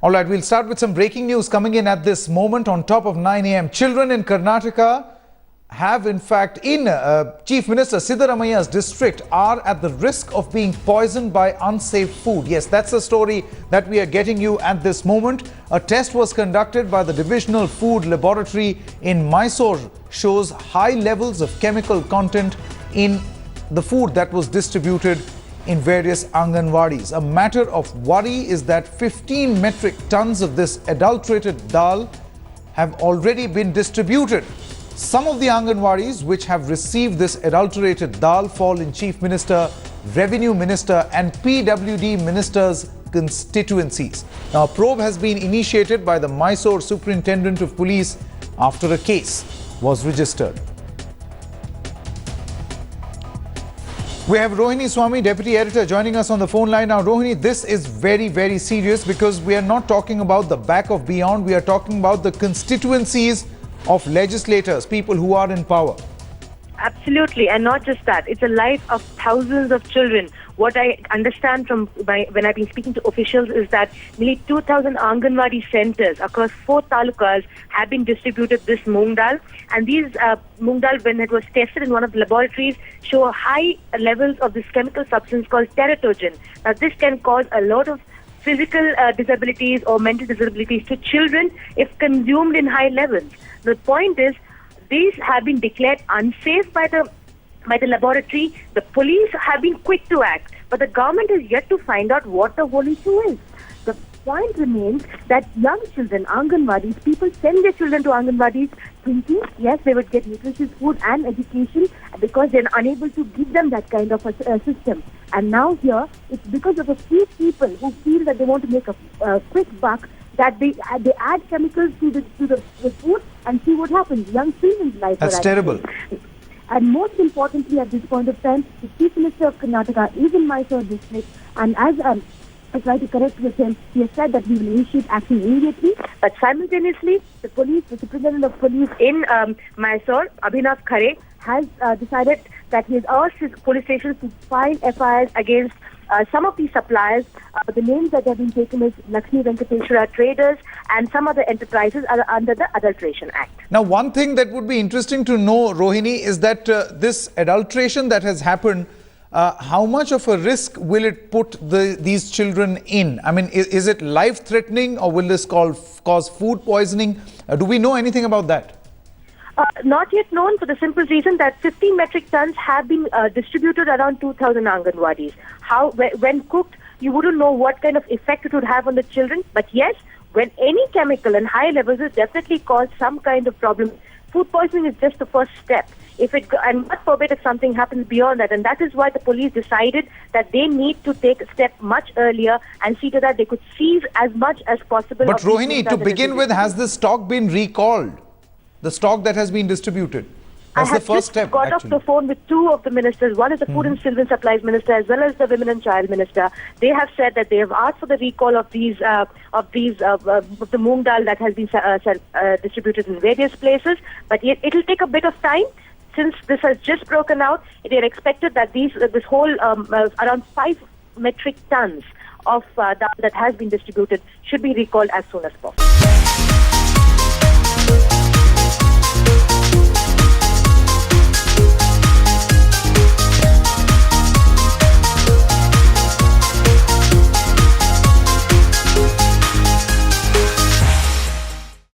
All right, we'll start with some breaking news coming in at this moment on top of 9 a.m. Children in Karnataka have in fact Chief Minister Siddaramaia's district are at the risk of being poisoned by unsafe food. Yes, that's the story that we are getting you at this moment. A test was conducted by the Divisional Food Laboratory in Mysore shows high levels of chemical content in the food that was distributed in various Anganwadis. A matter of worry is that 15 metric tons of this adulterated dal have already been distributed. Some of the Anganwadis which have received this adulterated dal fall in Chief Minister, Revenue Minister and PWD Minister's constituencies. Now, a probe has been initiated by the Mysore Superintendent of Police after a case was registered. We have Rohini Swami, Deputy Editor, joining us on the phone line now. Rohini, this is very, very serious because we are not talking about the back of beyond. We are talking about the constituencies of legislators, people who are in power. Absolutely, and not just that. It's a life of thousands of children. What I understand from when I've been speaking to officials is that nearly 2,000 Anganwadi centers across 4 talukas have been distributed this moong dal. And these moong dal, when it was tested in one of the laboratories, show high levels of this chemical substance called teratogen. Now, this can cause a lot of physical disabilities or mental disabilities to children if consumed in high levels. The point is, these have been declared unsafe by the laboratory. The police have been quick to act, but the government is yet to find out what the whole issue is. The point remains that young children, Anganwadis, people send their children to Anganwadis thinking, yes, they would get nutritious food and education because they're unable to give them that kind of a system. And now here, it's because of a few people who feel that they want to make a quick buck that they add chemicals to the food and see what happens. Young children's lives. That's terrible. And most importantly, at this point of time, the Chief Minister of Karnataka is in Mysore district, and as I try to correct with him, he has said that we will initiate action immediately. But simultaneously, the Superintendent of Police in Mysore, Abhinav Khare, has decided that he has urged his police stations to file FIRs against some of these suppliers. The names that have been taken is Lakshmi Venkateshwara Traders and some other enterprises are under the Adulteration Act. Now, one thing that would be interesting to know, Rohini, is that this adulteration that has happened, how much of a risk will it put these children in? I mean, is it life-threatening or will this cause food poisoning? Do we know anything about that? Not yet known, for the simple reason that 15 metric tons have been distributed around 2,000 Anganwadis. When cooked, you wouldn't know what kind of effect it would have on the children. But yes, when any chemical in high levels will definitely cause some kind of problem. Food poisoning is just the first step. And God forbid if something happens beyond that. And that is why the police decided that they need to take a step much earlier and see to that they could seize as much as possible. But Rohini, to begin with, has the stock been recalled? The stock that has been distributed? That's the first step. I have just got off the phone with 2 of the ministers. One is the Food and Children Supplies Minister as well as the Women and Child Minister. They have said that they have asked for the recall of the moong dal that has been distributed in various places. But it will take a bit of time. Since this has just broken out, it is expected that this whole around 5 metric tons of dal that has been distributed should be recalled as soon as possible.